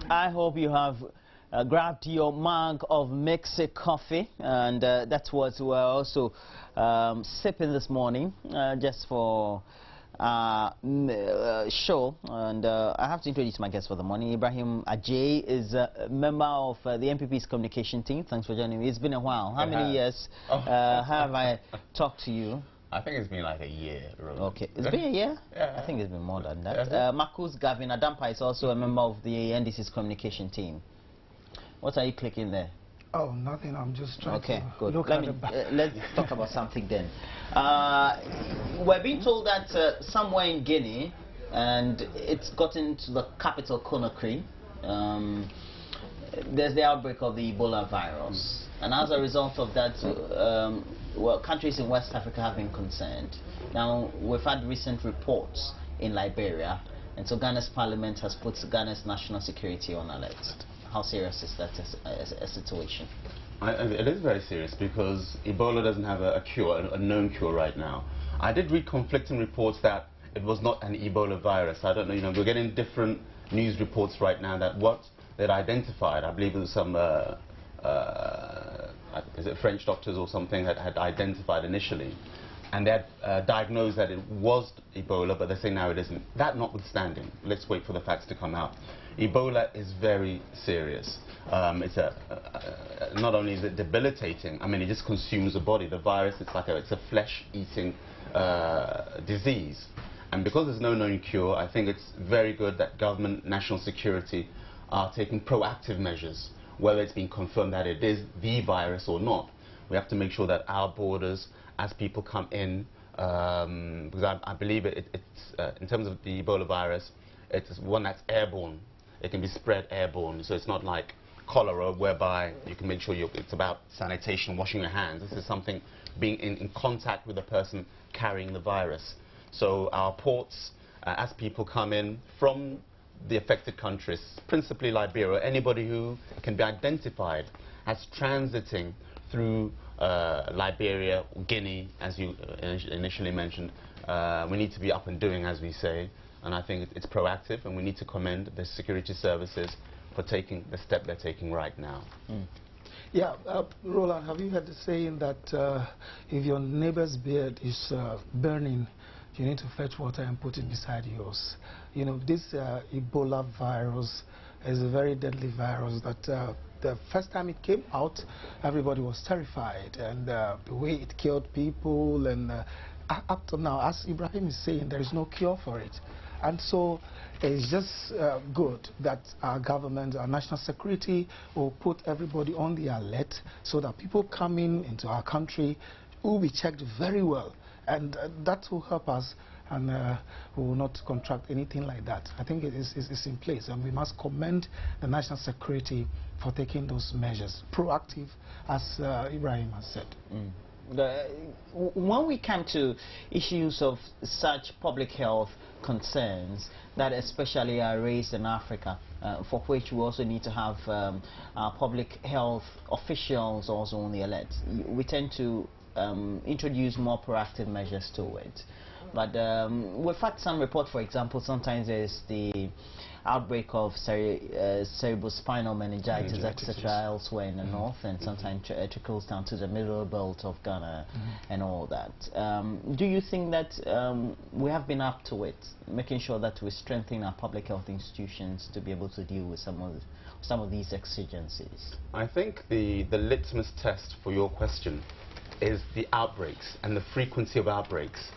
I hope you have grabbed your mug of mixed coffee, and that's what we're also sipping this morning, just for show. And I have to introduce my guest for the morning. Ibrahim Ajay is a member of the MPP's communication team. Thanks for joining me. It's been a while. How many years have I talked to you? I think it's been like a year, really. Okay, it's been a year? Yeah. I think it's been more than that. Marcus Gavin Adampa is also a member of the NDC's communication team. What are you clicking there? Oh, nothing. I'm just trying to good. look at the back. Let's talk about something then. We're being told that somewhere in Guinea, and it's gotten to the capital, Conakry, there's the outbreak of the Ebola virus. And as a result of that, well, countries in West Africa have been concerned. Now, we've had recent reports in Liberia, and so Ghana's parliament has put Ghana's national security on alert. How serious is that a situation? It is very serious because Ebola doesn't have a cure, a known cure right now. I did read conflicting reports that it was not an Ebola virus. I don't know, we're getting different news reports right now that what they'd identified, I believe it was some is it French doctors or something that had identified initially, and they had diagnosed that it was Ebola, but they're saying now it isn't. That notwithstanding, let's wait for the facts to come out. Ebola is very serious. It's not only is it debilitating, I mean, it just consumes the body. The virus, it's a flesh-eating disease. And because there's no known cure, I think it's very good that government, national security are taking proactive measures, whether it's been confirmed that it is the virus or not. We have to make sure that our borders, as people come in, because I believe it's in terms of the Ebola virus, it's one that's airborne. It can be spread airborne, so it's not like cholera, whereby you can make sure it's about sanitation, washing your hands. This is something being in contact with a person carrying the virus. So our ports, as people come in from the affected countries, principally Liberia, anybody who can be identified as transiting through Liberia, Guinea, as you initially mentioned, we need to be up and doing, as we say. And I think it's proactive, and we need to commend the security services for taking the step they're taking right now. Yeah, Roland, have you heard the saying that if your neighbor's beard is burning, you need to fetch water and put it beside yours? You know, this Ebola virus is a very deadly virus that the first time it came out, everybody was terrified, and the way it killed people, and up to now, as Ibrahim is saying, there is no cure for it. And so it's just good that our government, our national security will put everybody on the alert so that people coming into our country will be checked very well. And that will help us, and we will not contract anything like that. I think it's in place, and we must commend the national security for taking those measures, proactive, as Ibrahim has said. When we come to issues of such public health concerns that especially are raised in Africa, for which we also need to have our public health officials also on the alert, we tend to introduce more proactive measures to it. But we've had some report, for example, sometimes there's the outbreak of cerebrospinal meningitis, etc., elsewhere in the north, and sometimes it trickles down to the middle belt of Ghana and all that. Do you think that we have been up to it, making sure that we strengthen our public health institutions to be able to deal with some of these exigencies? I think the litmus test for your question is the outbreaks and the frequency of outbreaks.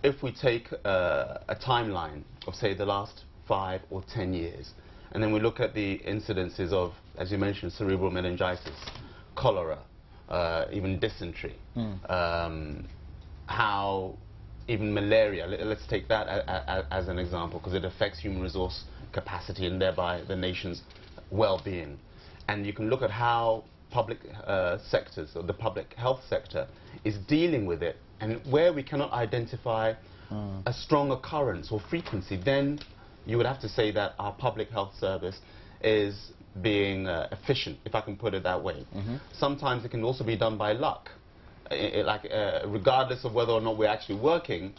If we take a timeline of, say, the last 5 or 10 years, and then we look at the incidences of, as you mentioned, cerebral meningitis, cholera, even dysentery, how even malaria, let's take that as an example, because it affects human resource capacity and thereby the nation's well-being. And you can look at how public sectors, or the public health sector, is dealing with it, and where we cannot identify a strong occurrence or frequency, then you would have to say that our public health service is being efficient, if I can put it that way. Sometimes it can also be done by luck. Regardless of whether or not we're actually working,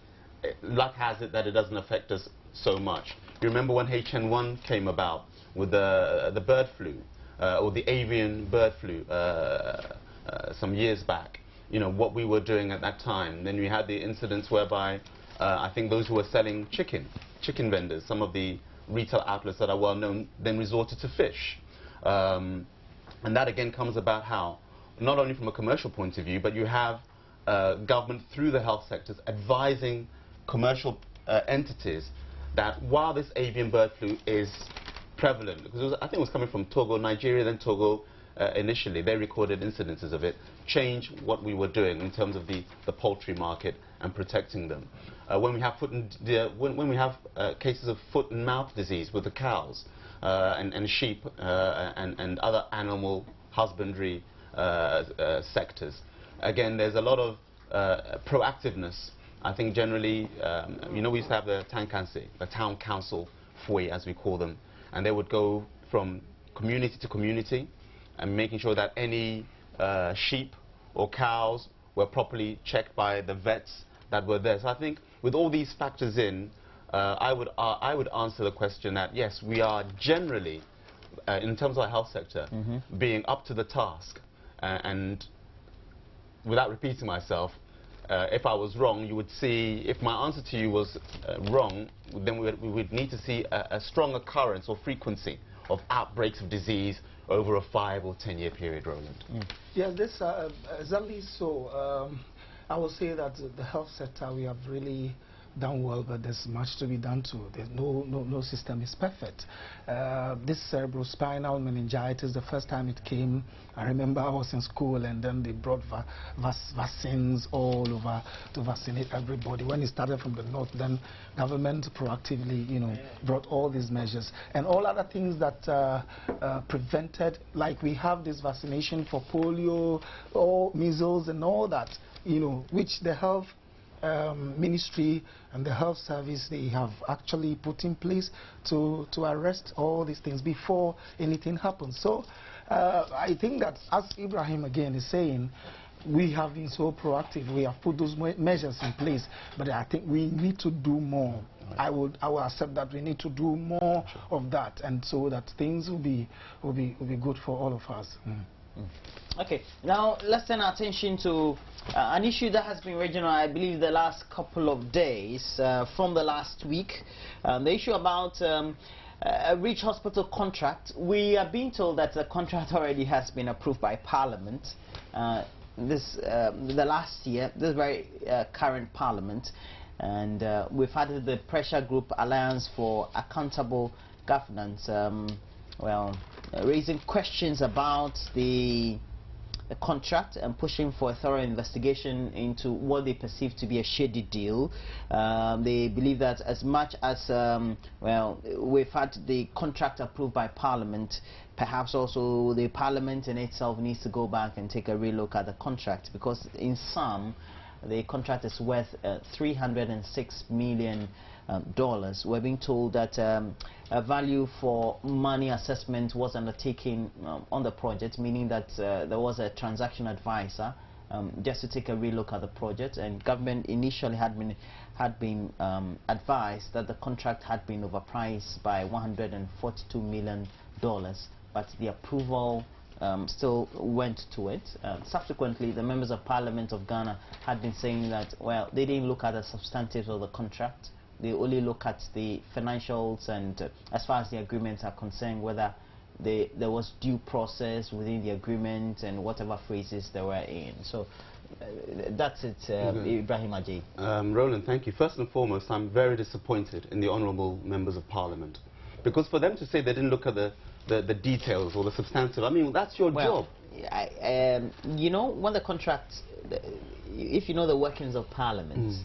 luck has it that it doesn't affect us so much. You remember when HN1 came about, with the bird flu, or the avian bird flu some years back, you know, what we were doing at that time. Then we had the incidents whereby I think those who were selling chicken vendors, some of the retail outlets that are well known, then resorted to fish. And that again comes about how, not only from a commercial point of view, but you have government through the health sectors advising commercial entities that while this avian bird flu is prevalent, because I think it was coming from Togo, Nigeria, then Togo initially, they recorded incidences of it, change what we were doing in terms of the poultry market and protecting them. When we have cases of foot and mouth disease with the cows and sheep and other animal husbandry sectors, again, there's a lot of proactiveness. I think generally, you know, we used to have the town council fui, as we call them, and they would go from community to community and making sure that any sheep or cows were properly checked by the vets that were there. So I think with all these factors in, I would answer the question that yes, we are generally, in terms of our health sector, being up to the task. And without repeating myself, if I was wrong, you would see, if my answer to you was wrong, then we would need to see a strong occurrence or frequency of outbreaks of disease over a 5 or 10 year period, Roland. Yeah, this exactly so. I would say that the health sector, we have really done well, but there's much to be done too. There's no system is perfect. This cerebrospinal meningitis, the first time it came, I remember I was in school, and then they brought vaccines all over to vaccinate everybody. When it started from the north, then government proactively, you know, brought all these measures and all other things that prevented, like we have this vaccination for polio, or measles and all that, you know, which the health ministry and the health service, they have actually put in place to arrest all these things before anything happens. So I think that, as Ibrahim again is saying, we have been so proactive. We have put those measures in place, but I think we need to do more. I will accept that we need to do more of that, and so that things will be good for all of us. Okay, now let's turn our attention to an issue that has been regional, I believe, the last couple of days, from the last week. The issue about a Reach Hospital contract. We are being told that the contract already has been approved by Parliament. The last year, this very current Parliament, and we've had the Pressure Group Alliance for Accountable Governance, raising questions about the contract and pushing for a thorough investigation into what they perceive to be a shady deal. They believe that as much as, we've had the contract approved by Parliament, perhaps also the Parliament in itself needs to go back and take a real look at the contract, because in sum, the contract is worth $306 million. We're being told that a value for money assessment was undertaken on the project, meaning that there was a transaction advisor just to take a real look at the project, and government initially had been advised that the contract had been overpriced by $142 million, but the approval still went to it. Subsequently, the members of Parliament of Ghana had been saying that, well, they didn't look at the substantive of the contract. They only look at the financials, and as far as the agreements are concerned, whether there was due process within the agreement and whatever phrases they were in. So that's it, Ibrahim Ajay. Roland, thank you. First and foremost, I'm very disappointed in the honourable members of Parliament, because for them to say they didn't look at the details or the substantive, I mean, that's your job. You know, when the contract, if you know the workings of Parliament,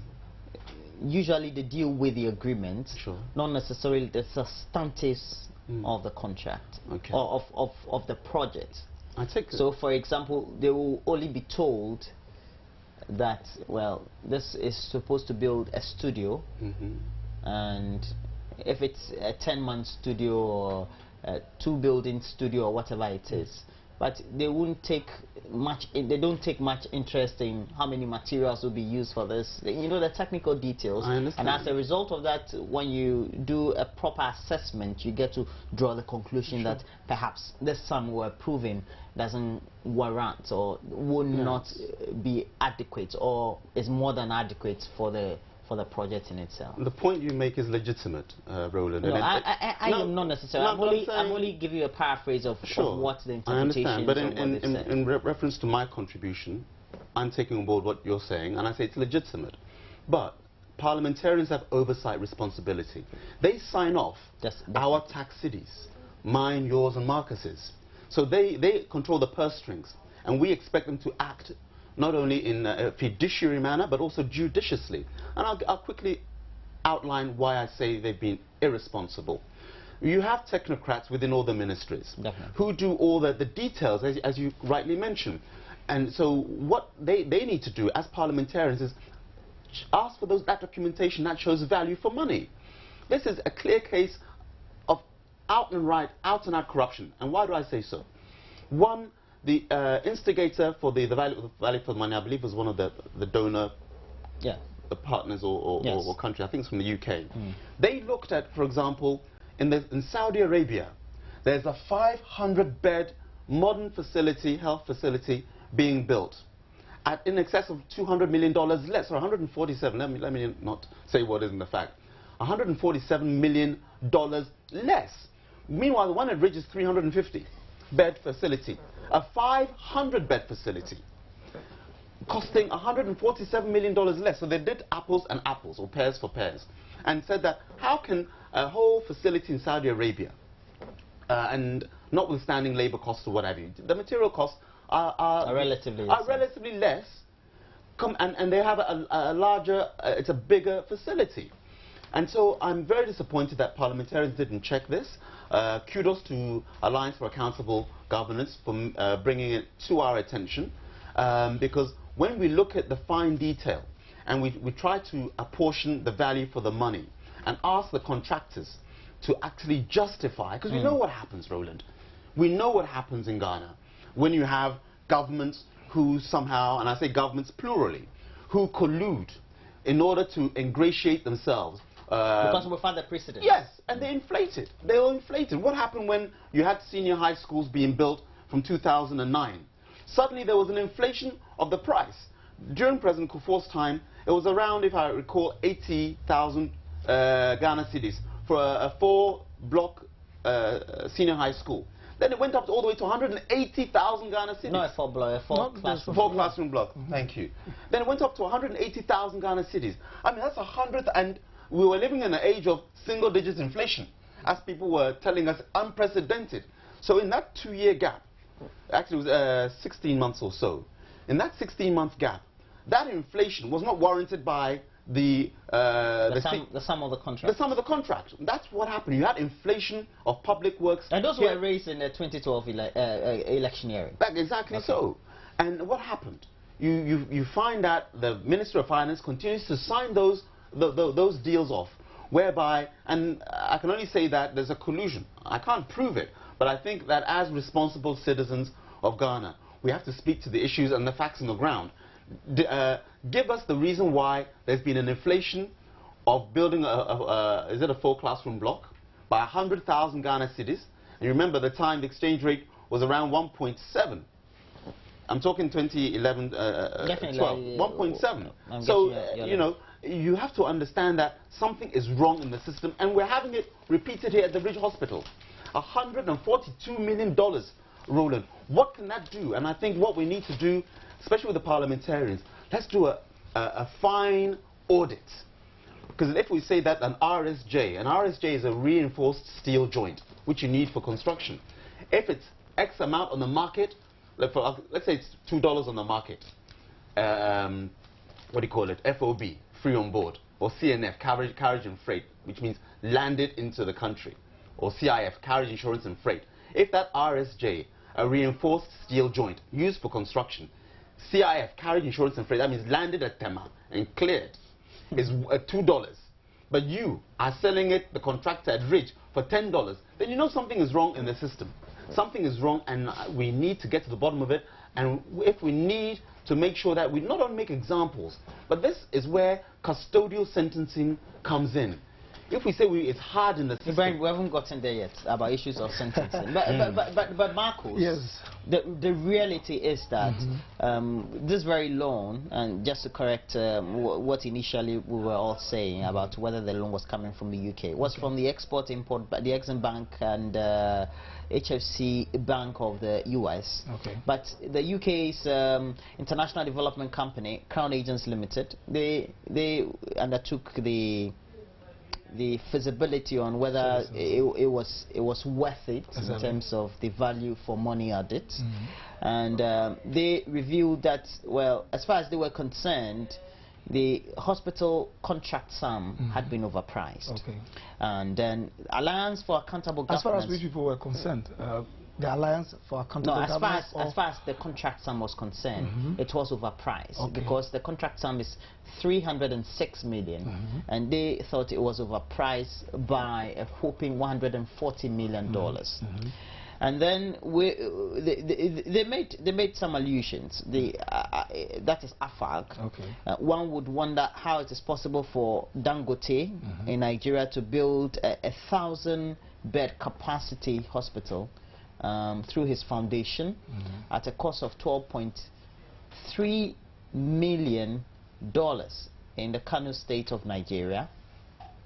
usually they deal with the agreement, not necessarily the substantives of the contract, or of the project. So, for example, they will only be told that, well, this is supposed to build a studio, and if it's a 10-month studio or a 2-building studio or whatever it is, but they won't take much. They don't take much interest in how many materials will be used for this. You know, the technical details. I understand. And as a result of that, when you do a proper assessment, you get to draw the conclusion that perhaps this sum we're proving doesn't warrant or would not be adequate, or is more than adequate for the project in itself. The point you make is legitimate, Roland. No, I am not necessarily. No, I'm only giving you a paraphrase of what the interpretation. I understand, but in reference to my contribution, I'm taking on board what you're saying, and I say it's legitimate. But parliamentarians have oversight responsibility. They sign off our tax cities, mine, yours, and Marcus's. So they control the purse strings, and we expect them to act not only in a fiduciary manner, but also judiciously. And I'll quickly outline why I say they've been irresponsible. You have technocrats within all the ministries who do all the details, as you rightly mentioned. And so what they need to do as parliamentarians is ask for that documentation that shows value for money. This is a clear case of out and out corruption. And why do I say so? One, the instigator for the value for money, I believe, was one of the donor partners or country. I think it's from the UK. They looked at, for example, in Saudi Arabia, there's a 500-bed modern facility, health facility, being built at in excess of $200 million less, or 147. Let me not say what isn't the fact. $147 million less. Meanwhile, the one at Ridge is 350-bed facility. A 500-bed facility costing $147 million less. So they did apples and apples, or pears for pears, and said that how can a whole facility in Saudi Arabia, and notwithstanding labor costs or what have you, the material costs are relatively less, and they have a larger, it's a bigger facility. And so I'm very disappointed that parliamentarians didn't check this. Kudos to Alliance for Accountable Governance for bringing it to our attention, because when we look at the fine detail and we try to apportion the value for the money and ask the contractors to actually justify, because we know what happens, Roland. We know what happens in Ghana when you have governments who somehow, and I say governments plurally, who collude in order to ingratiate themselves. Because we've had the precedent. Yes, and they inflated. They were inflated. What happened when you had senior high schools being built from 2009? Suddenly there was an inflation of the price. During President Kufuor's time, it was around, if I recall, 80,000 Ghana cedis for a 4-block senior high school. Then it went up all the way to 180,000 Ghana cedis. No, a 4-classroom block. Thank you. Then it went up to 180,000 Ghana cedis. I mean, that's 100, and we were living in an age of single-digit inflation, as people were telling us, unprecedented. So in that 2-year gap, actually it was 16 months or so, in that 16-month gap, that inflation was not warranted by the sum of the contract. The sum of the contract. That's what happened. You had inflation of public works. And those were raised in the 2012 electioneering. Exactly so. And what happened? You find that the Minister of Finance continues to sign those deals off, whereby, and I can only say that there's a collusion. I can't prove it, but I think that as responsible citizens of Ghana, we have to speak to the issues and the facts on the ground. Give us the reason why there's been an inflation of building is it a 4-classroom block by 100,000 Ghana cedis. And you remember the time the exchange rate was around 1.7. I'm talking 2011, 12, 1.7. So, you know, you have to understand that something is wrong in the system, and we're having it repeated here at the Ridge Hospital. $142 million, Roland. What can that do? And I think what we need to do, especially with the parliamentarians, let's do a fine audit. Because if we say that an RSJ is a reinforced steel joint, which you need for construction. If it's X amount on the market, let's say it's $2 on the market, what do you call it, FOB, free on board, or CNF, carriage and freight, which means landed into the country, or CIF, carriage, insurance and freight. If that RSJ, a reinforced steel joint used for construction, CIF, carriage, insurance and freight, that means landed at Tema and cleared, is $2, but you are selling it, the contractor at Ridge, for $10, then you know something is wrong in the system. Something is wrong, and we need to get to the bottom of it. And if we need to make sure that we not only make examples, but this is where custodial sentencing comes in. If we say it's hard in the system... Brian, we haven't gotten there yet about issues of sentencing. But Marcus, yes, the reality is that this very loan, and just to correct what initially we were all saying about whether the loan was coming from the UK, was from the Export-Import, the Exim Bank and HFC Bank of the US. Okay. But the UK's International Development Company, Crown Agents Limited, they undertook the feasibility on whether it was worth it in terms of the value for money added, and they revealed that, well, as far as they were concerned, the hospital contract sum had been overpriced. Okay. And then Alliance for Accountable Governance... As far as which people were concerned, the Alliance for Accountable Governance... as far as the contract sum was concerned, it was overpriced, because the contract sum is 306 million, and they thought it was overpriced by a whopping $140 million. And then they made some allusions. That is AFAG. Okay. One would wonder how it is possible for Dangote in Nigeria to build a 1,000-bed capacity hospital through his foundation at a cost of $12.3 million in the Kano state of Nigeria.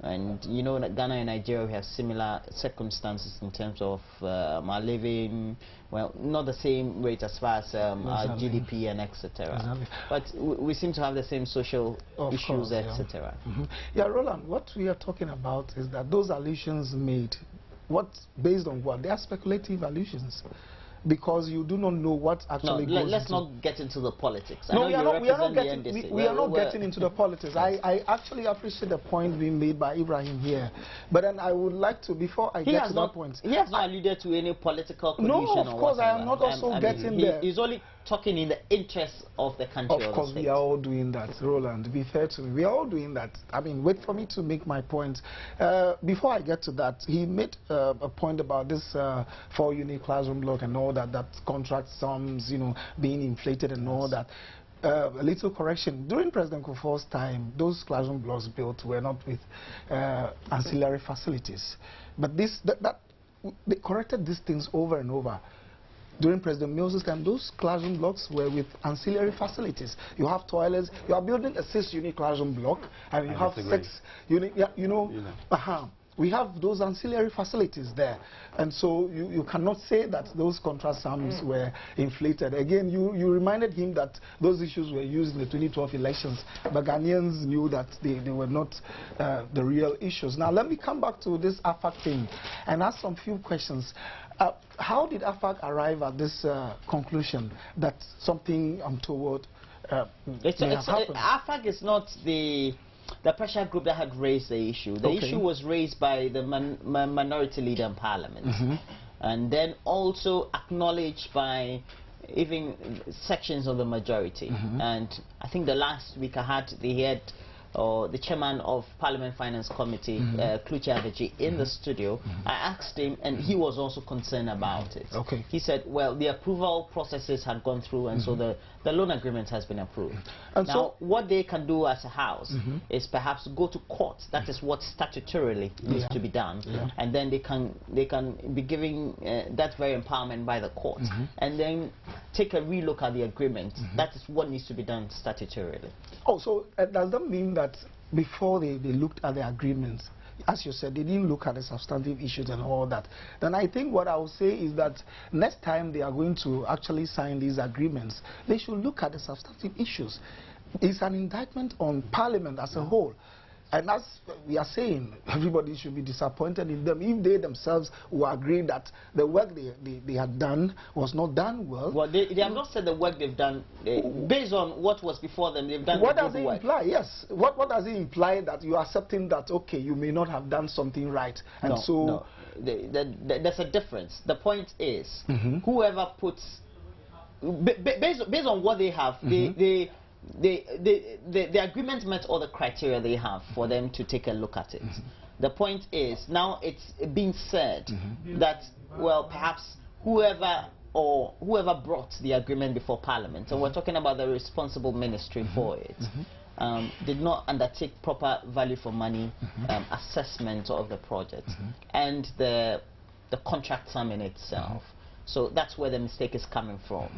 And you know that Ghana and Nigeria, we have similar circumstances in terms of our living, well, not the same rate as far as our GDP and etc. But we seem to have the same social issues, etc. Yeah, Roland, what we are talking about is that those allusions made, based on what? They are speculative allusions, because you do not know what actually goes let's not get into the politics. No, we are not getting into the politics. I actually appreciate the point being made by Ibrahim here, but then I would like to, before I get to that point... He has not alluded to any political collusion. No, of course, I am not also getting there. He's only talking in the interest of the country. Of course, we are all doing that, Roland. Be fair to me, we are all doing that. I mean, wait for me to make my point. Before I get to that, he made a point about this 4-unit classroom block and all that contract sums, you know, being inflated and all that. A little correction. During President Kufuor's time, those classroom blocks built were not with ancillary facilities. But they corrected these things over and over. During President Mills' time, those classroom blocks were with ancillary facilities. You have toilets. You are building a 6-unit classroom block, and you have 6-unit. Yeah, you know. We have those ancillary facilities there, and so you cannot say that those contract sums were inflated. Again, you reminded him that those issues were used in the 2012 elections, but Ghanaians knew that they were not the real issues. Now, let me come back to this AFAG thing and ask some few questions. How did AFAG arrive at this conclusion that something untoward may have happened? AFAG is not the pressure group that had raised the issue. The issue was raised by the minority leader in Parliament, and then also acknowledged by even sections of the majority. And I think the last week I had the head or the chairman of Parliament Finance Committee, Kluchi Adeji, in the studio. I asked him, and he was also concerned about it. He said, well, the approval processes had gone through, and so the loan agreement has been approved. And now, so what they can do as a house is perhaps go to court. That is what statutorily needs to be done. And then they can be giving that very empowerment by the court, and then take a relook at the agreement. That is what needs to be done statutorily. Oh, so does that mean that before they looked at the agreements, as you said, they didn't look at the substantive issues and all that? Then I think what I will say is that next time they are going to actually sign these agreements, they should look at the substantive issues. It's an indictment on Parliament as a whole. And as we are saying, everybody should be disappointed in them if they themselves will agree that the work they had done was not done well. Well, they have not said the work they've done. Based on what was before them, they've done what does it imply? Yes. What does it imply? That you are accepting that, okay, you may not have done something right. And there's a difference. The point is, whoever puts... Based on what they have, the agreement met all the criteria they have for them to take a look at it. The point is, now it's being said that, well, perhaps whoever brought the agreement before Parliament, and we're talking about the responsible ministry for it, did not undertake proper value for money assessment of the project and the contract sum in itself. So that's where the mistake is coming from.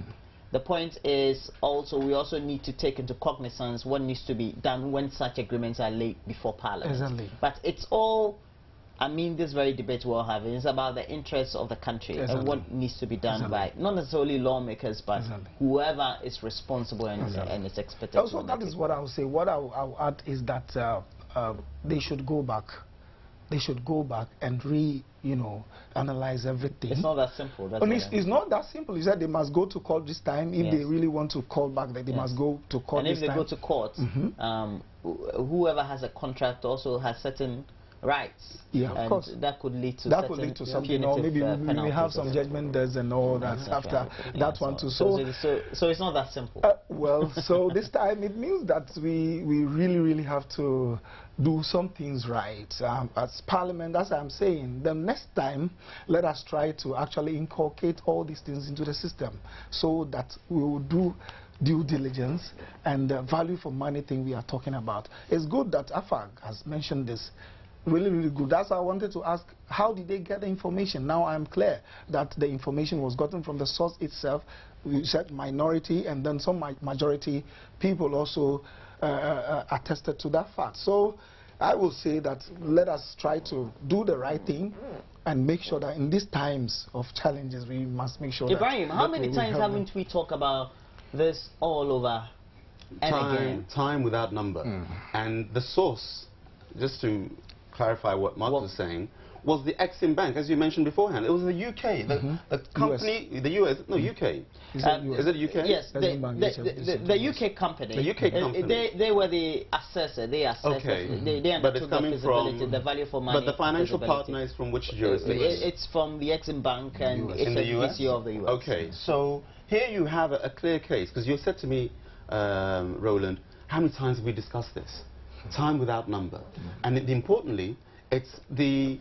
The point is also, we also need to take into cognizance what needs to be done when such agreements are laid before Parliament. Exactly. But it's all, I mean, this very debate we're having is about the interests of the country and what needs to be done by not necessarily lawmakers, but whoever is responsible and is expected. Also, that is what I would say. What I'll add is that they should go back. They should go back and analyze everything. It's not that simple. That's it's not that simple. You said they must go to court this time. If they really want to call back, they must go to court this time. And if they go to court, whoever has a contract also has certain rights. Yeah, of course. That could lead to something, or maybe we may have some judgment debts and all that after that one too. So it's not that simple. Well, so this time it means that we really have to do some things right. As Parliament, as I'm saying, the next time, let us try to actually inculcate all these things into the system so that we will do due diligence and the value for money thing we are talking about. It's good that Acquah has mentioned this. Really good. That's why I wanted to ask, how did they get the information? Now I'm clear that the information was gotten from the source itself. We said minority, and then some majority people also attested to that fact. So I will say that let us try to do the right thing and make sure that in these times of challenges, we must make sure Ibrahim, how many times haven't we talked about this all over and again? Time without number. And the source, just to clarify what Mark was saying, was the Exim Bank, as you mentioned beforehand. It was the UK, the company, US. The US, no, UK. Is it UK? Yes, the UK company. The UK company. They were the assessor. They assessed. Okay. They undertook the feasibility, the value for money. But the financial partner is from which jurisdiction? It's from the Exim Bank and it's the VCO of the US. Okay, so here you have a clear case, because you said to me, Roland, how many times have we discussed this? Time without number. And importantly, it's the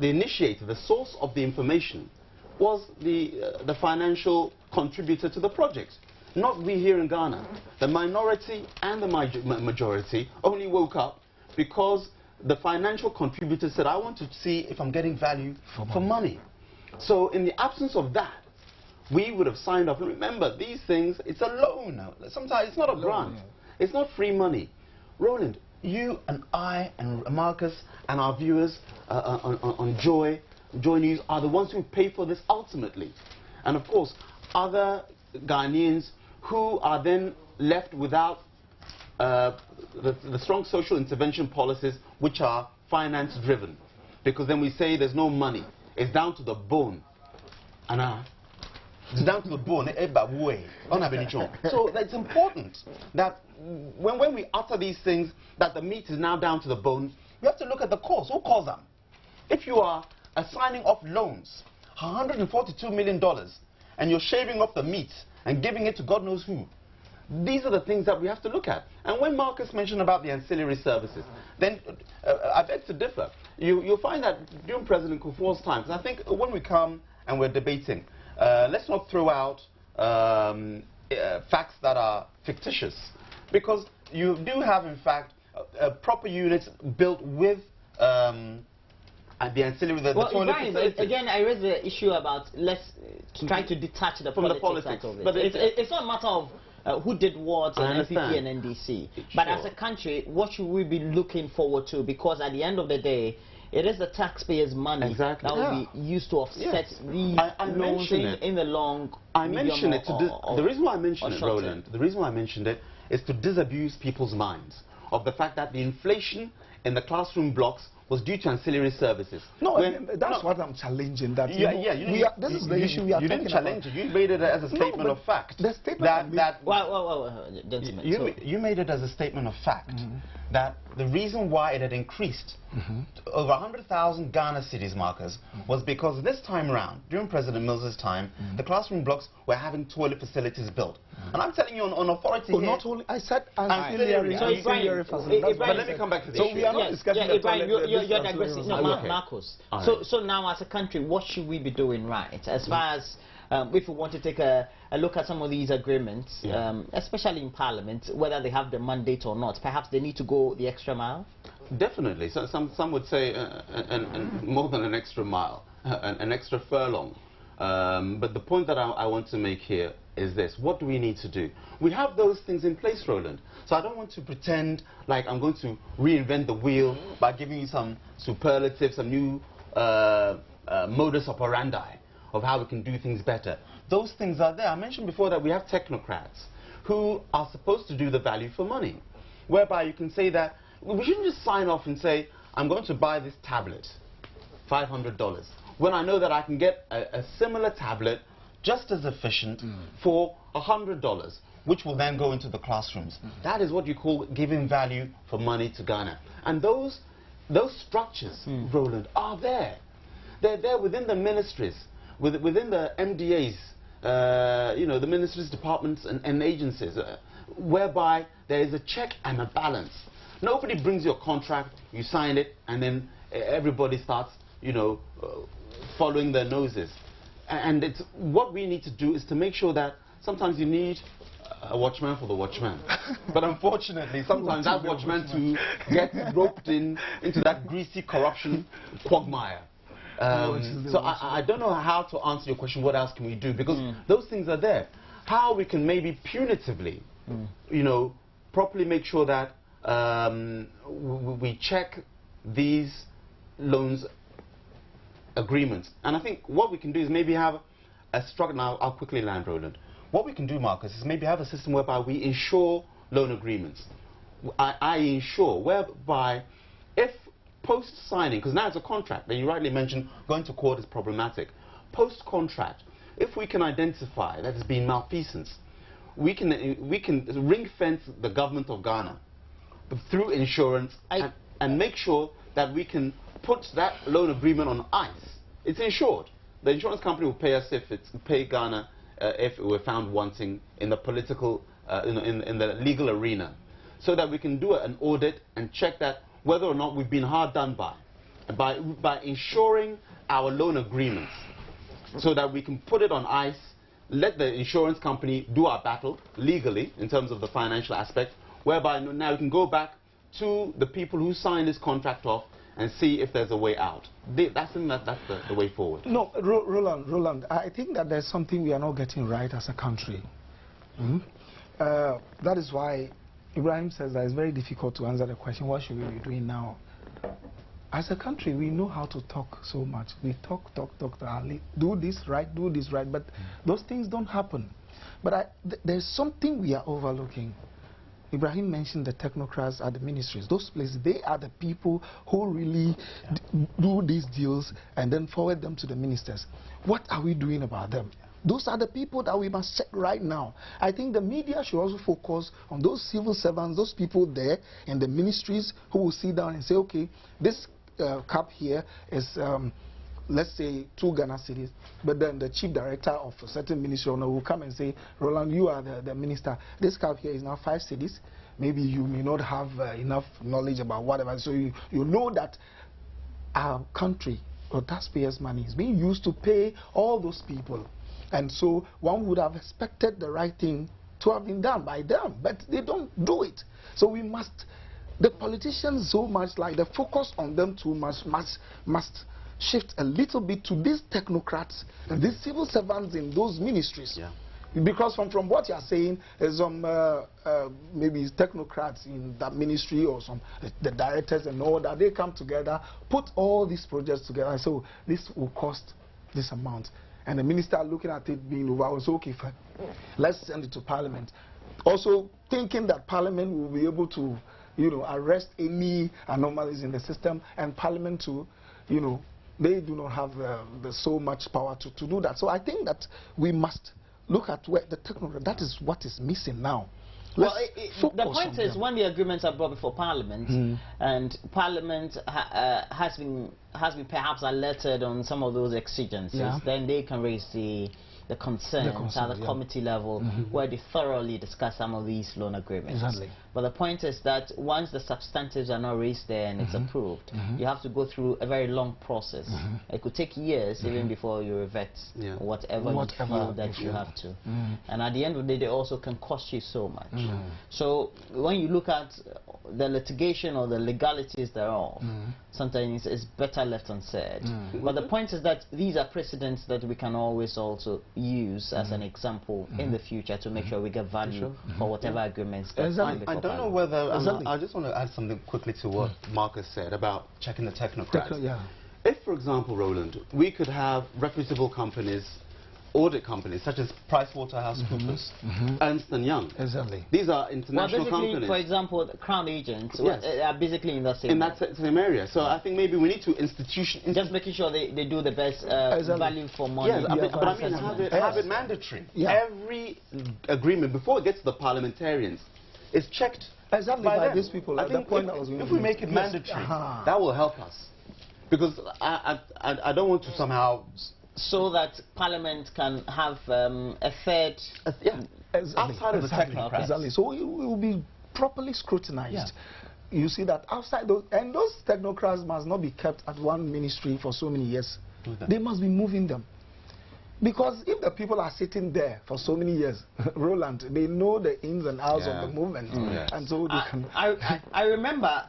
initiator, the source of the information was the financial contributor to the project, not we here in Ghana. The minority and the majority only woke up because the financial contributor said, I want to see if I'm getting value for money. So in the absence of that, we would have signed up. And remember, these things, it's a loan. Sometimes it's not a grant. It's not free money. Roland, you and I and Marcus and our viewers on Joy News are the ones who pay for this ultimately. And of course, other Ghanaians who are then left without the strong social intervention policies which are finance driven. Because then we say there's no money. It's down to the bone. It's down to the bone. So it's important that when we utter these things, that the meat is now down to the bone, we have to look at the cause. Who caused them? If you are signing off loans, $142 million, and you're shaving off the meat and giving it to God knows who, these are the things that we have to look at. And when Marcus mentioned about the ancillary services, then I beg to differ. You'll find that during President Kufuor's time, because I think when we come and we're debating, let's not throw out facts that are fictitious, because you do have, in fact, proper units built with the ancillary, the toilet facilities. Again, I raised the issue about trying to detach the politics out of it. But it's not a matter of who did what and NPP and NDC. But as a country, what should we be looking forward to? Because at the end of the day, it is the taxpayers' money that will be used to offset these loans in the long. I mentioned it. The reason why I mentioned it, Roland, the reason why I mentioned it is to disabuse people's minds of the fact that the inflation in the classroom blocks was due to ancillary services. No, that's what I'm challenging. That this is the issue we are talking about. You didn't challenge it. You made it as a statement of fact. The statement gentlemen, you made it as a statement of fact that the reason why it had increased to over 100,000 Ghana cedis, Marcus, was because this time around, during President Mills' time, the classroom blocks were having toilet facilities built. And I'm telling you on authority here... not only, I said ancillary facilities. But let me come back to the issue. So we are not discussing the toilet. You're digressing. No, Okay. Marcus. Right. So now as a country, what should we be doing right? As far as if we want to take a look at some of these agreements, especially in Parliament, whether they have the mandate or not, perhaps they need to go the extra mile? Definitely. So some would say more than an extra mile, an extra furlong. But the point that I want to make here is this. What do we need to do? We have those things in place, Roland. So I don't want to pretend like I'm going to reinvent the wheel by giving you some superlatives, some new modus operandi of how we can do things better. Those things are there. I mentioned before that we have technocrats who are supposed to do the value for money, whereby you can say that we shouldn't just sign off and say, I'm going to buy this tablet, $500, when I know that I can get a similar tablet just as efficient for $100, which will then go into the classrooms. That is what you call giving value for money to Ghana. And those structures, Roland, are there. They're there within the ministries, within the MDAs, you know, the ministries, departments and agencies, whereby there is a check and a balance. Nobody brings you a contract, you sign it, and then everybody starts, you know, following their noses. And it's, what we need to do is to make sure that sometimes you need a watchman for the watchman. But unfortunately, sometimes that watchman too gets roped into that greasy corruption quagmire. So I don't know how to answer your question, what else can we do? Because those things are there. How we can maybe punitively, you know, properly make sure that we check these loans agreements. And I think what we can do is maybe have a structure. Now, I'll quickly land, Roland. What we can do, Marcus, is maybe have a system whereby we insure loan agreements. I insure, whereby if post-signing, because now it's a contract, and you rightly mentioned going to court is problematic. Post-contract, if we can identify that there's been malfeasance, we can ring-fence the government of Ghana through insurance and make sure that we can put that loan agreement on ice. It's insured. The insurance company will pay us if it's pay Ghana if we're found wanting in the political, in the legal arena, so that we can do an audit and check that whether or not we've been hard done by insuring our loan agreements, so that we can put it on ice, let the insurance company do our battle legally in terms of the financial aspect, whereby now we can go back to the people who signed this contract off and see if there's a way out. That's the way forward. No, Roland, I think that there's something we are not getting right as a country. That is why Ibrahim says that it's very difficult to answer the question, what should we be doing now? As a country, we know how to talk so much. We talk, do this right, but those things don't happen. But there's something we are overlooking. Ibrahim mentioned the technocrats at the ministries. Those places, they are the people who really do these deals and then forward them to the ministers. What are we doing about them? Those are the people that we must check right now. I think the media should also focus on those civil servants, those people there in the ministries who will sit down and say, okay, this cap here is, let's say, 2 Ghana cedis, but then the chief director of a certain ministry will come and say, Roland, you are the minister. This cap here is now 5 cedis. Maybe you may not have enough knowledge about whatever, so you know that our country, or taxpayers' money, is being used to pay all those people. And so one would have expected the right thing to have been done by them, but they don't do it. So we must, the politicians so much, like the focus on them too much, must shift a little bit to these technocrats and these civil servants in those ministries. Yeah. Because from what you are saying, there's some maybe technocrats in that ministry or some the directors and all that, they come together, put all these projects together, and so this will cost this amount. And the minister looking at it being over, was okay, fine, let's send it to Parliament. Also thinking that Parliament will be able to, you know, arrest any anomalies in the system, and Parliament to, you know, they do not have the so much power to do that. So I think that we must look at where the technology, that is what is missing now. Well, the point is, when the agreements are brought before Parliament, and Parliament has been perhaps alerted on some of those exigencies, then they can raise the concerns at the committee level, where they thoroughly discuss some of these loan agreements. Exactly. But the point is that once the substantives are not raised there and it's approved, you have to go through a very long process. It could take years even before you revert whatever you feel that you have to. And at the end of the day, they also can cost you so much. So when you look at the litigation or the legalities thereof, sometimes it's better left unsaid. But the point is that these are precedents that we can always also use as an example in the future to make sure we get value for whatever agreements that I don't know whether I just want to add something quickly to what Marcus said about checking the technocrats. If, for example, Roland, we could have reputable companies, audit companies such as PricewaterhouseCoopers, Ernst & Young. These are international companies. For example, the Crown agents are basically in that same area. So I think maybe we need to just making sure they do the best value for money. Yes, but I mean have it mandatory. Every agreement before it gets to the parliamentarians is checked by these people. I think if we make it mandatory, that will help us, because I don't want to somehow. So that Parliament can have a third outside of the technocrats. So it will be properly scrutinized. You see that outside those, and those technocrats must not be kept at one ministry for so many years. They must be moving them. Because if the people are sitting there for so many years, Roland, they know the ins and outs of the movement. And so they can... I remember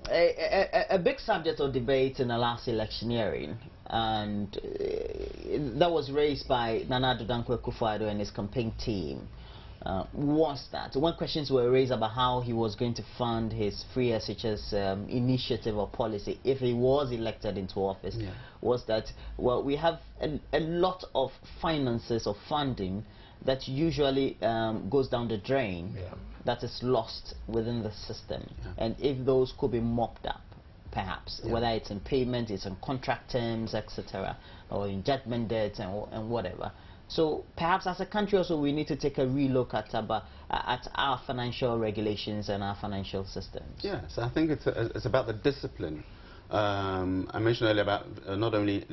a big subject of debate in the last electioneering, and that was raised by Nana Addo Dankwa Akufo-Addo and his campaign team, was that when questions were raised about how he was going to fund his free SHS initiative or policy if he was elected into office, was that, well, we have a lot of finances or funding that usually goes down the drain, that is lost within the system. And if those could be mopped up, perhaps, whether it's in payment, it's in contract terms, etc., or in judgment debts and whatever. So perhaps as a country also we need to take a relook at our financial regulations and our financial systems. Yes, I think it's about the discipline. I mentioned earlier about not only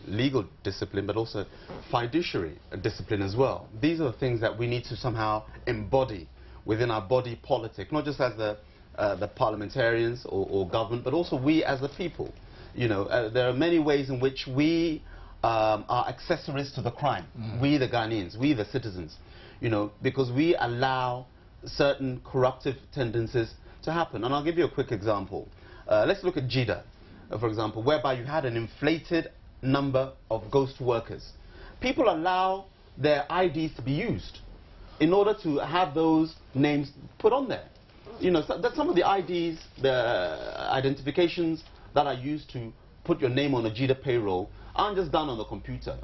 legal discipline but also fiduciary discipline as well. These are the things that we need to somehow embody within our body politic, not just as the parliamentarians or government, but also we as the people. You know, there are many ways in which we are accessories to the crime. We the Ghanaians, we the citizens, you know, because we allow certain corruptive tendencies to happen. And I'll give you a quick example. Let's look at JIDA, for example, whereby you had an inflated number of ghost workers. People allow their IDs to be used in order to have those names put on there. You know, so that some of the IDs, the identifications that are used to put your name on a JIDA payroll aren't just done on the computer.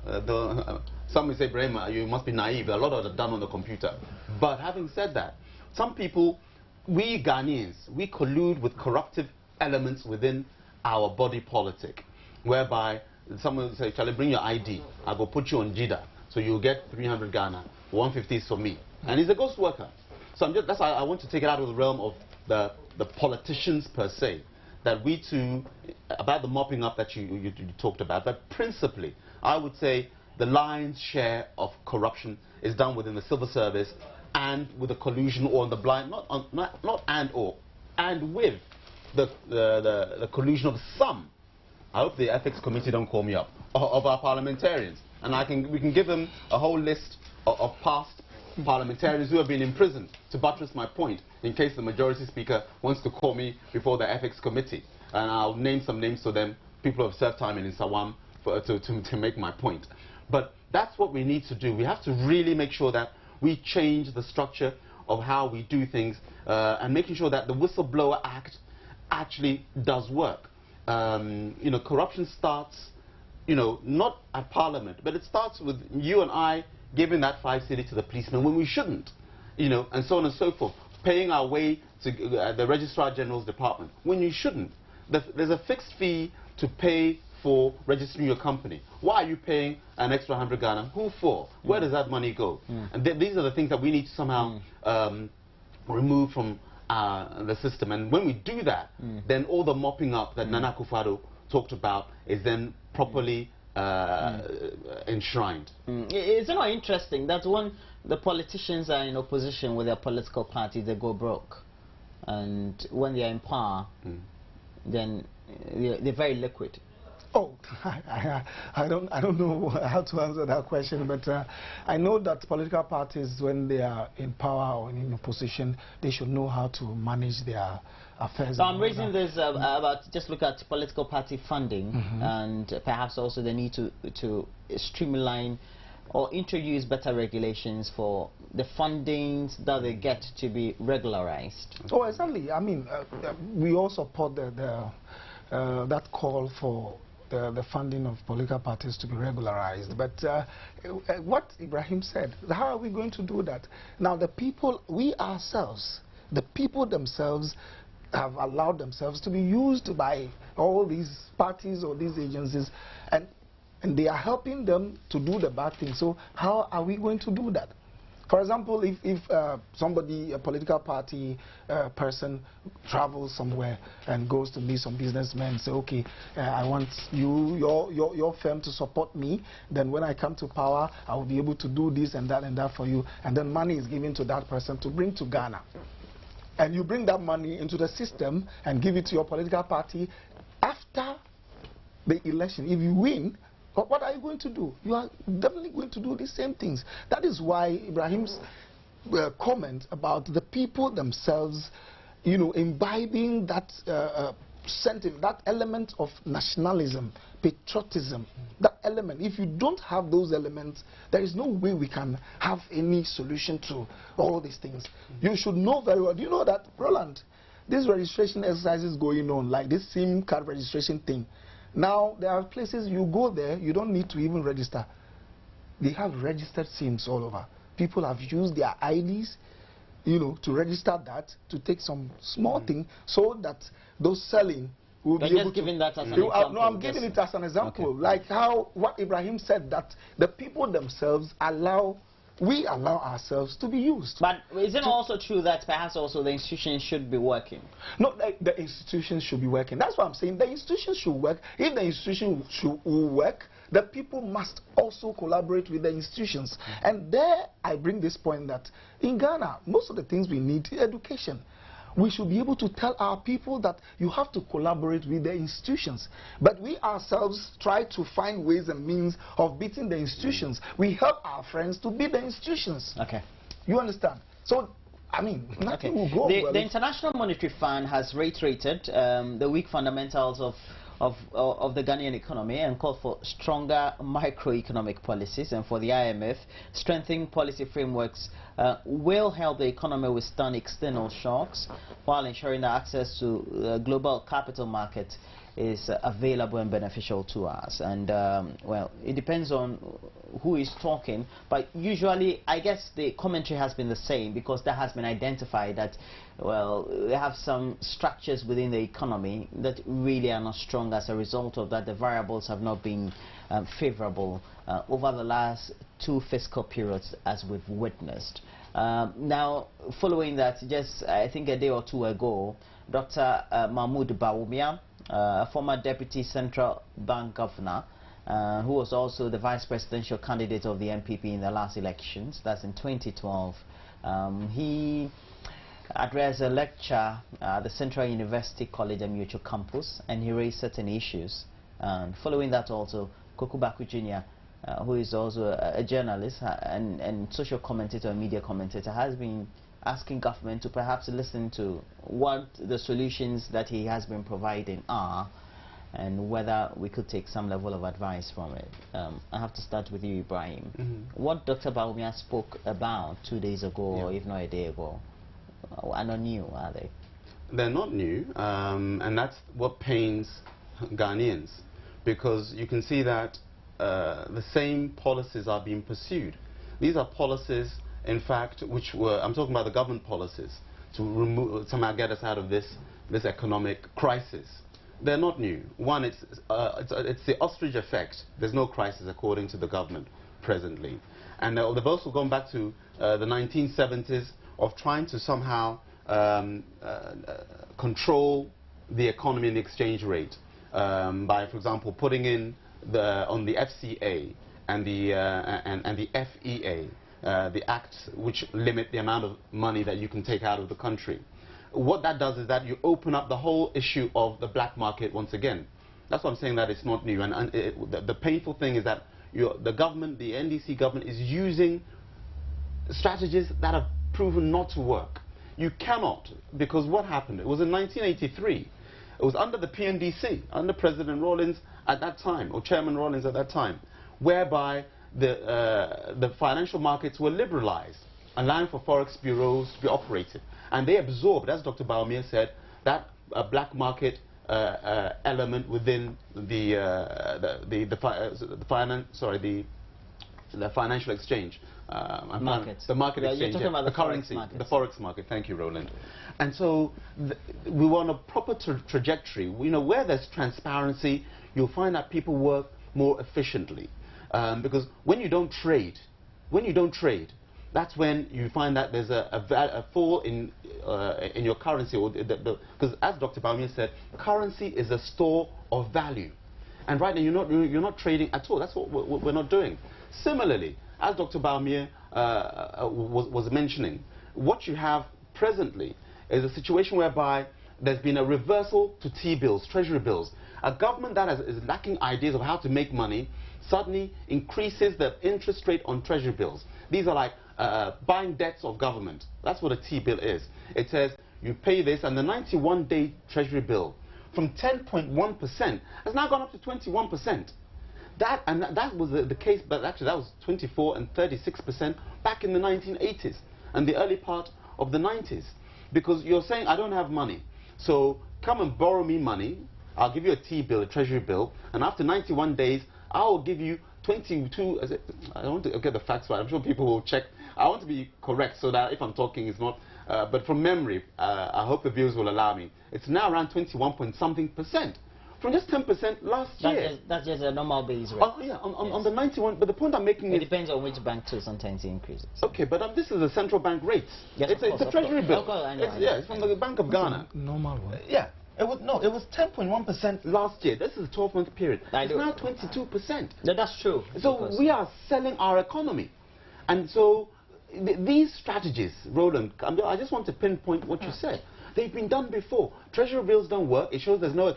Some may say, Brema, you must be naive. A lot of it are done on the computer. But having said that, some people, we Ghanaians, we collude with corruptive elements within our body politic, whereby someone will say, shall I bring your ID? I'll go put you on JIDA. So you'll get 300 Ghana, 150 is for me. And he's a ghost worker. So that's why I want to take it out of the realm of the politicians per se. That we too, about the mopping up that you talked about, but principally, I would say the lion's share of corruption is done within the civil service and with the collusion or on the blind, and with the collusion of some. I hope the ethics committee don't call me up, of our parliamentarians. And we can give them a whole list of past parliamentarians who have been imprisoned to buttress my point in case the majority speaker wants to call me before the ethics committee. And I'll name some names to them, people who have served time in Sawam to make my point. But that's what we need to do. We have to really make sure that we change the structure of how we do things and making sure that the Whistleblower Act actually does work. You know, corruption starts, you know, not at Parliament, but it starts with you and I giving that 5 cedi to the policeman when we shouldn't, you know, and so on and so forth. Paying our way to the Registrar General's department when you shouldn't. There's a fixed fee to pay for registering your company. Why are you paying an extra 100 Ghana? Who for? Where does that money go? And these are the things that we need to somehow remove from the system. And when we do that, then all the mopping up that Nana Akufo-Addo talked about is then properly enshrined. It's not interesting that when the politicians are in opposition with their political party, they go broke, and when they are in power, then they're very liquid. Oh, I don't know how to answer that question, but I know that political parties, when they are in power or in opposition, they should know how to manage their affairs. So I'm raising this about just look at political party funding, and perhaps also the need to streamline or introduce better regulations for the fundings that they get to be regularized. Oh, exactly. I mean, we all support that call for the funding of political parties to be regularized. But what Ibrahim said, how are we going to do that? Now, the people, we ourselves, the people themselves have allowed themselves to be used by all these parties or these agencies, and they are helping them to do the bad thing. So how are we going to do that? For example, if somebody, a political party person, travels somewhere and goes to meet some businessmen and say, okay, I want your firm to support me, then when I come to power, I will be able to do this and that for you, and then money is given to that person to bring to Ghana. And you bring that money into the system and give it to your political party after the election. If you win, what are you going to do? You are definitely going to do the same things. That is why Ibrahim's comment about the people themselves, you know, imbibing that sentiment, that element of nationalism, patriotism, that element. If you don't have those elements, there is no way we can have any solution to all these things. You should know very well. Do you know that, Roland, this registration exercise is going on, like this SIM card registration thing. Now, there are places you go there, you don't need to even register. They have registered SIMs all over. People have used their IDs, you know, to register that, to take some small thing, so that those selling will be able to... giving that as an example. No, I'm giving it as an example. Okay. Like how, what Ibrahim said, that the people themselves we allow ourselves to be used. But is it also true that perhaps also the institutions should be working? No, the institutions should be working. That's what I'm saying. The institutions should work. If the institution will work, the people must also collaborate with the institutions. And there I bring this point that in Ghana, most of the things we need is education. We should be able to tell our people that you have to collaborate with the institutions. But we ourselves try to find ways and means of beating the institutions. We help our friends to beat the institutions. Okay. You understand? So, I mean, nothing will go well. The International Monetary Fund has reiterated the weak fundamentals of the Ghanaian economy and called for stronger microeconomic policies, and for the IMF, strengthening policy frameworks will help the economy withstand external shocks while ensuring that access to global capital markets is available and beneficial to us. And well, it depends on who is talking, but usually I guess the commentary has been the same, because that has been identified that, well, we have some structures within the economy that really are not strong. As a result of that, the variables have not been favorable over the last 2 fiscal periods, as we've witnessed. Now, following that, just I think a day or 2 ago, Dr. Mahmoud Bawumia, former Deputy Central Bank Governor, who was also the vice presidential candidate of the MPP in the last elections, that's in 2012, he addressed a lecture at the Central University College and Mutual Campus, and he raised certain issues. And following that also, Kokubaku Jr., who is also a journalist and social commentator and media commentator, has been asking government to perhaps listen to what the solutions that he has been providing are, and whether we could take some level of advice from it. I have to start with you, Ibrahim. What Dr. Bawumia spoke about 2 days ago, or if not a day ago, are not new, are they? They're not new, and that's what pains Ghanaians, because you can see that the same policies are being pursued. These are policies, in fact, which were, I'm talking about the government policies, to remove, somehow get us out of this economic crisis. They're not new. One, it's the ostrich effect. There's no crisis according to the government presently. And they've also gone back to the 1970s of trying to somehow control the economy and the exchange rate by, for example, putting in on the FCA and the FEA, the acts which limit the amount of money that you can take out of the country. What that does is that you open up the whole issue of the black market once again. That's why I'm saying that it's not new. And the painful thing is that the government, the NDC government, is using strategies that have proven not to work. You cannot, because what happened? It was in 1983. It was under the PNDC, under President Rawlings at that time, or Chairman Rawlings at that time, whereby the financial markets were liberalized, allowing for forex bureaus to be operated. And they absorbed, as Dr. Baumia said, that black market element within the financial exchange. The market exchange, the currency, the forex market. Thank you, Roland. And so we want a proper trajectory. You know, where there's transparency, you'll find that people work more efficiently. Because when you don't trade, that's when you find that there's a fall in your currency, because as Dr. Baumia said, currency is a store of value, and right now you're not trading at all. That's what we're not doing. Similarly, as Dr. Baumia was mentioning, what you have presently is a situation whereby there's been a reversal to T-bills, treasury bills. A government that is lacking ideas of how to make money suddenly increases the interest rate on treasury bills. These are like buying debts of government. That's what a T-bill is. It says you pay this, and the 91-day treasury bill from 10.1% has now gone up to 21%. That was the case, but actually that was 24 and 36% back in the 1980s and the early part of the 90s. Because you're saying, I don't have money, so come and borrow me money. I'll give you a T-bill, a treasury bill, and after 91 days, I will give you 22, I don't want to get the facts right, I'm sure people will check. I want to be correct so that if I'm talking it's not, but from memory, I hope the viewers will allow me. It's now around 21-point-something%, from just 10% last year. That's just a normal base rate. Yeah, on the 91, but the point I'm making is... It depends on which bank too, sometimes it increases. Okay, but this is the central bank rates. Yes, it's a treasury bill. Yeah, it's from the Bank of Ghana. Normal one. Yeah. It was 10.1% last year. This is a 12-month period. It's now 22%. No, that's true. So we are selling our economy. And so these strategies, Roland, I just want to pinpoint what you said. They've been done before. Treasury bills don't work. It shows there's no,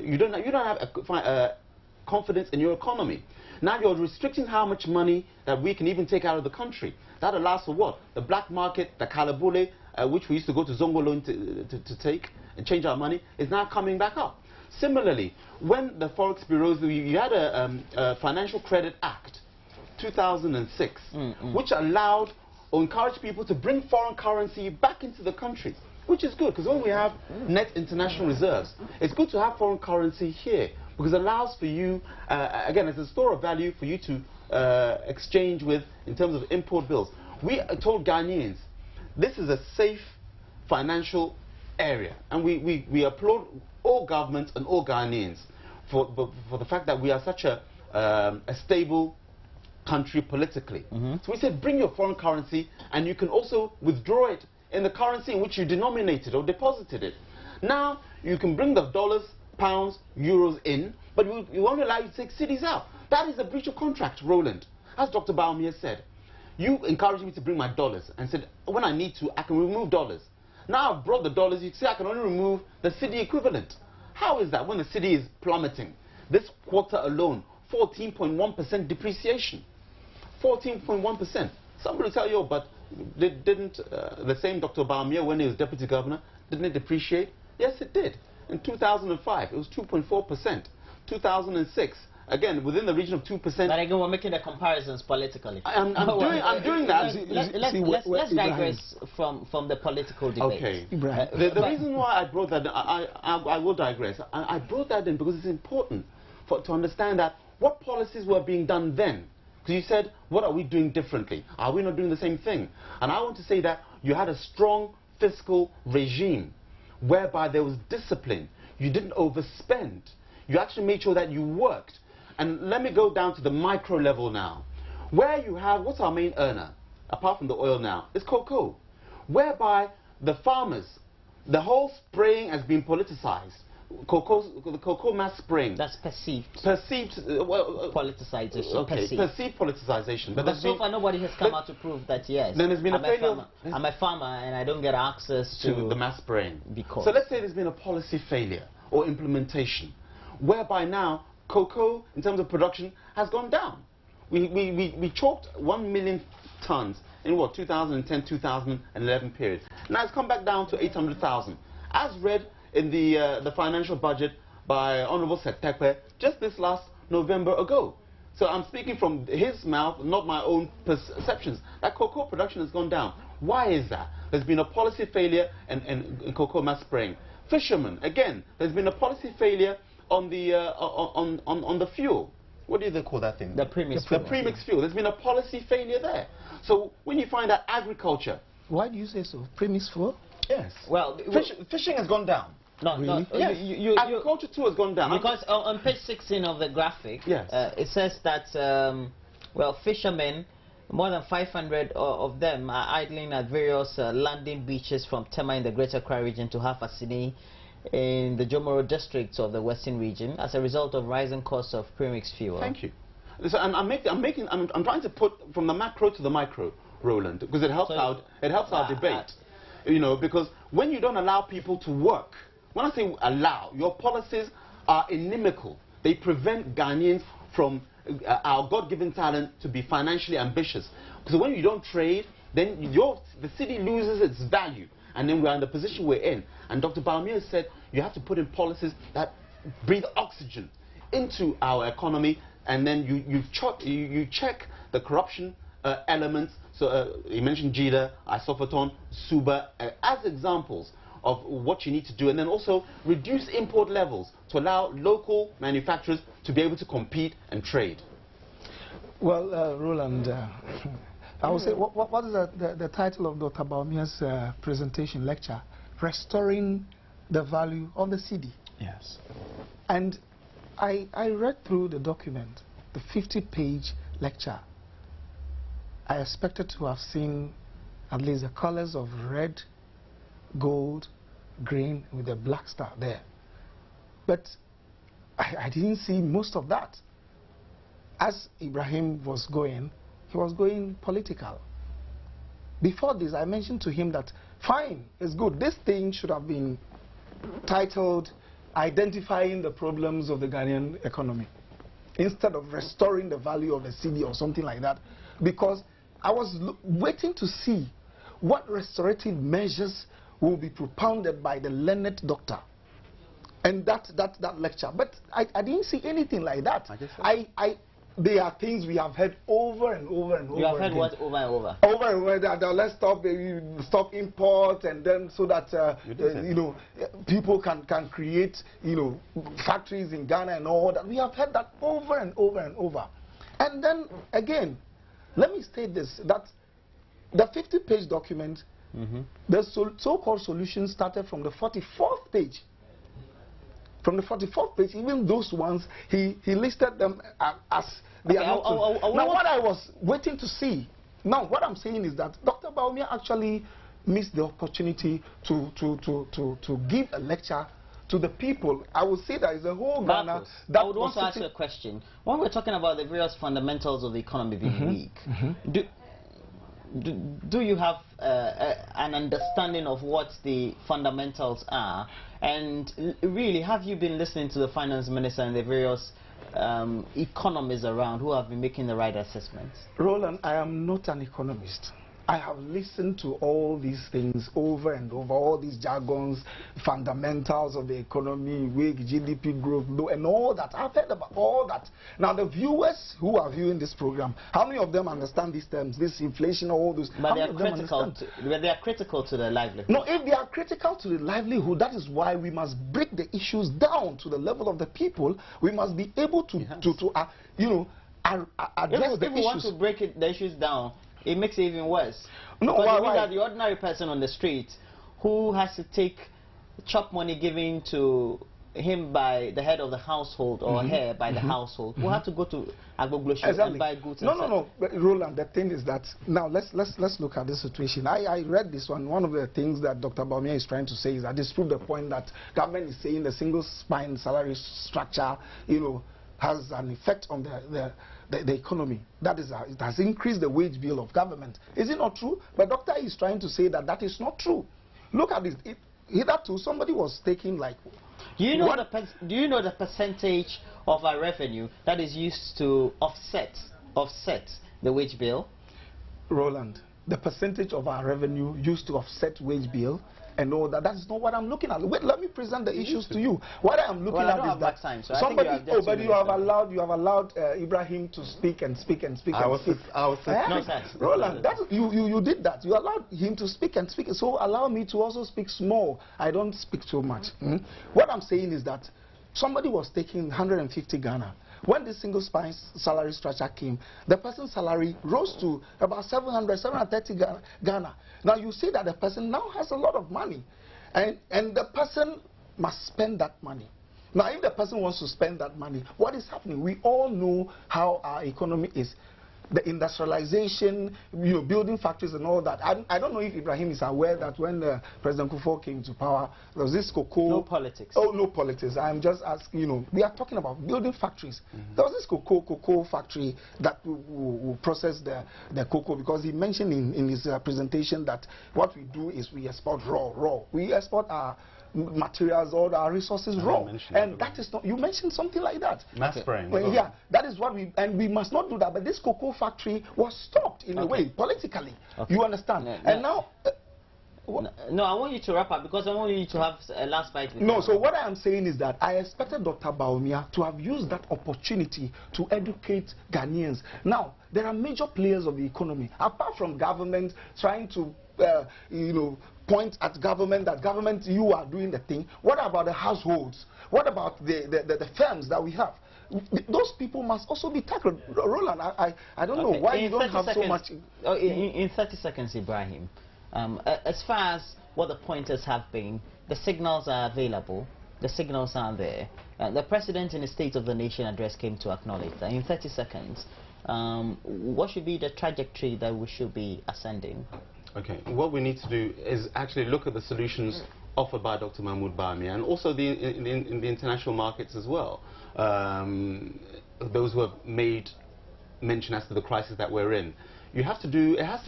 you don't have confidence in your economy. Now you're restricting how much money that we can even take out of the country. That allows for what? The black market, the kalabule, which we used to go to Zongolon to take and change our money, is now coming back up. Similarly, when the forex bureaus, you had a Financial Credit Act, 2006, which allowed or encouraged people to bring foreign currency back into the country, which is good, because when we have net international reserves, it's good to have foreign currency here, because it allows for you, again, it's a store of value for you to exchange with in terms of import bills. We told Ghanaians, this is a safe financial area, and we applaud all governments and all Ghanaians for the fact that we are such a stable country politically. So we said, bring your foreign currency, and you can also withdraw it in the currency in which you denominated or deposited it. Now you can bring the dollars, pounds, euros in, but we won't allow you to take cedis out. That is a breach of contract, Roland. As Dr. Baumia said, you encouraged me to bring my dollars and said, when I need to, I can remove dollars. Now I've brought the dollars, you say I can only remove the cedi equivalent. How is that when the cedi is plummeting? This quarter alone, 14.1% depreciation. 14.1%. Somebody will tell you, but didn't the same Dr. Baumia, when he was deputy governor, didn't it depreciate? Yes, it did. In 2005, it was 2.4%. 2006, again, within the region of 2%. But again, we're making the comparisons politically. I'm doing that. Let's digress from the political debate. Okay. The reason why I brought that, I will digress. I brought that in because it's important to understand that what policies were being done then. Because you said, what are we doing differently? Are we not doing the same thing? And I want to say that you had a strong fiscal regime whereby there was discipline. You didn't overspend. You actually made sure that you worked. And let me go down to the micro level now. Where you have, what's our main earner, apart from the oil now? It's cocoa. Whereby the farmers, the whole spraying has been politicized. The cocoa mass spraying. That's perceived. Perceived Politicization. Okay, perceived politicization. But so far nobody has come out to prove that, yes, then there's been a failure. I'm a farmer and I don't get access to the mass spraying. Because. So let's say there's been a policy failure or implementation, whereby now cocoa, in terms of production, has gone down. We chalked 1 million tons in what, 2010-2011 period. Now it's come back down to 800,000. As read in the financial budget by Honorable Setekpe just this last November ago. So I'm speaking from his mouth, not my own perceptions, that cocoa production has gone down. Why is that? There's been a policy failure in cocoa mass spraying. Fishermen, again, there's been a policy failure on the fuel. What do they call that thing? The premix fuel. The premix fuel. There's been a policy failure there. So when you find that agriculture... Why do you say so? Premix fuel? Yes. Well, fishing has gone down. No, really? no. Yes. Agriculture too has gone down. Because on page 16 of the graphic, yes, it says that, well, fishermen, more than 500 of them are idling at various landing beaches from Tema in the Greater Accra region to Hafasini in the Jomoro districts of the Western region as a result of rising costs of premix fuel. Thank you. So I'm trying to put from the macro to the micro, Roland, because it helps our debate. You know, because when you don't allow people to work, when I say allow, your policies are inimical. They prevent Ghanaians from our God-given talent to be financially ambitious. Because when you don't trade, then the city loses its value. And then we're in the position we're in. And Dr. Baumia said you have to put in policies that breathe oxygen into our economy, and then you check the corruption elements. So he mentioned Jida, Isophaton, Suba as examples of what you need to do, and then also reduce import levels to allow local manufacturers to be able to compete and trade. Well, Roland, I would say, what is the title of Dr. Baumia's presentation lecture? Restoring the value of the city. Yes. And I read through the document, the 50-page lecture. I expected to have seen at least the colors of red, gold, green with a black star there. But I didn't see most of that. As Ibrahim was going, he was going political. Before this, I mentioned to him that, fine, it's good. This thing should have been titled, Identifying the Problems of the Ghanaian Economy, instead of Restoring the Value of the City or something like that. Because I was waiting to see what restorative measures will be propounded by the learned doctor. And that lecture. But I didn't see anything like that. There are things we have heard over and over and over. You have heard what over and over? Over and over that let's stop import, and then so that you know, people can create, you know, factories in Ghana and all that. We have heard that over and over and over. And then again, let me state this, that the 50-page document, the so-called solution started from the 44th page. From the 44th page, even those ones, he listed them as they are not. Now, what I was waiting to see, now what I'm saying is that Dr. Baumia actually missed the opportunity to give a lecture to the people. I would say that is a whole Ghana. I would also ask you a question. When we're talking about the various fundamentals of the economy being weak, do you have an understanding of what the fundamentals are? And really, have you been listening to the finance minister and the various economists around who have been making the right assessments? Roland, I am not an economist. I have listened to all these things over and over, all these jargons, fundamentals of the economy, weak GDP growth, and all that. I've heard about all that. Now, the viewers who are viewing this program, how many of them understand these terms, this inflation, all those? But they are critical to the livelihood. No, if they are critical to the livelihood, that is why we must break the issues down to the level of the people. We must be able to you know, address the issues. If we want to break the issues down, it makes it even worse. No, because you are the ordinary person on the street who has to chop money given to him by the head of the household or her by the household, we'll have to go to Agbogbloshio and buy goods. No. But Roland, the thing is that now let's look at this situation. I read this one. One of the things that Dr. Bawumia is trying to say is that this proves the point that government is saying the single spine salary structure, has an effect on the economy. That is, it has increased the wage bill of government. Is it not true? But Doctor is trying to say that that is not true. Look at this. Hitherto, somebody was taking like. Do you know the percentage of our revenue that is used to offset the wage bill? Roland, the percentage of our revenue used to offset wage bill and all that. That's not what I'm looking at. Wait, let me present the issues to you. What I'm looking at is that time, so somebody. But you have allowed Ibrahim to speak and speak and speak. No, Roland, you did that. You allowed him to speak and speak. So allow me to also speak small. I don't speak too much. What I'm saying is that somebody was taking 150 Ghana. When this single spine salary structure came, the person's salary rose to about 730 Ghana. Now you see that the person now has a lot of money, and the person must spend that money. Now if the person wants to spend that money, what is happening? We all know how our economy is. The industrialization, building factories and all that. I don't know if Ibrahim is aware that when President Kufuor came to power, there was this cocoa. No politics. Oh, no politics. I'm just asking, we are talking about building factories. There was this cocoa factory that will process the cocoa, because he mentioned in his presentation that what we do is we export raw. We export our materials, all our resources raw, and that is not. You mentioned something like that. Mass spraying. Well, yeah, that is what we must not do that. But this cocoa factory was stopped in a way politically. You understand? And now. No, I want you to wrap up, because I want you to have a last bite. No, so what I am saying is that I expected Dr. Bawumia to have used that opportunity to educate Ghanaians. Now, there are major players of the economy, apart from government trying to, point at government, that government, you are doing the thing. What about the households? What about the firms that we have? Those people must also be tackled. Roland, I don't know why you don't have so much. In 30 seconds, Ibrahim. As far as what the pointers have been, the signals are available, the signals are there. The President in the State of the Nation address came to acknowledge that. In 30 seconds, what should be the trajectory that we should be ascending? Okay, what we need to do is actually look at the solutions offered by Dr. Mahmoud Bawumia, and also in the international markets as well. Those who have made mention as to the crisis that we're in. It has to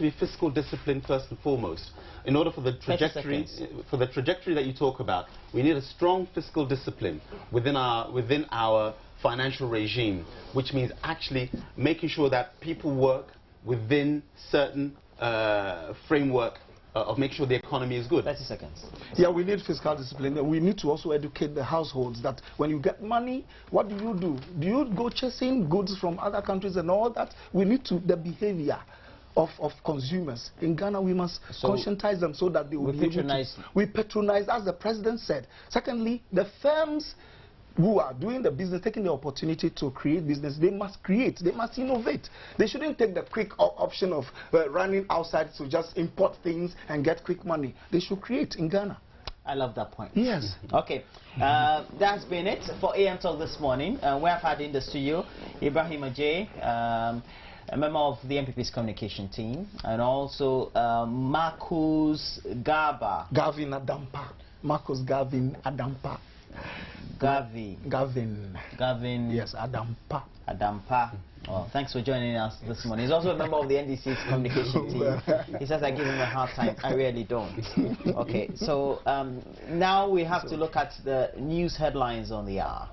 be fiscal discipline first and foremost. In order for the trajectory that you talk about, we need a strong fiscal discipline within our financial regime, which means actually making sure that people work within certain framework of making sure the economy is good. 30 seconds. Yeah, we need fiscal discipline. We need to also educate the households that when you get money, what do you do? Do you go chasing goods from other countries and all that? We need to, the behavior of consumers. In Ghana, we must conscientize them so that they will patronize. We patronize, as the President said. Secondly, the firms who are doing the business, taking the opportunity to create business, they must create, they must innovate. They shouldn't take the quick option of running outside to just import things and get quick money. They should create in Ghana. I love that point. Yes. Okay. That's been it for AM Talk this morning. We have had in the studio Ibrahim Ajay, a member of the MPP's communication team, and also Marcus Gavin Adampa. Marcus Gavin Adampa. Gavin. Yes, Adampa. Oh, thanks for joining us this morning. He's also a member of the NDC's communication team. He says I give him a hard time. I really don't. Okay, so now we have to look at the news headlines on the hour.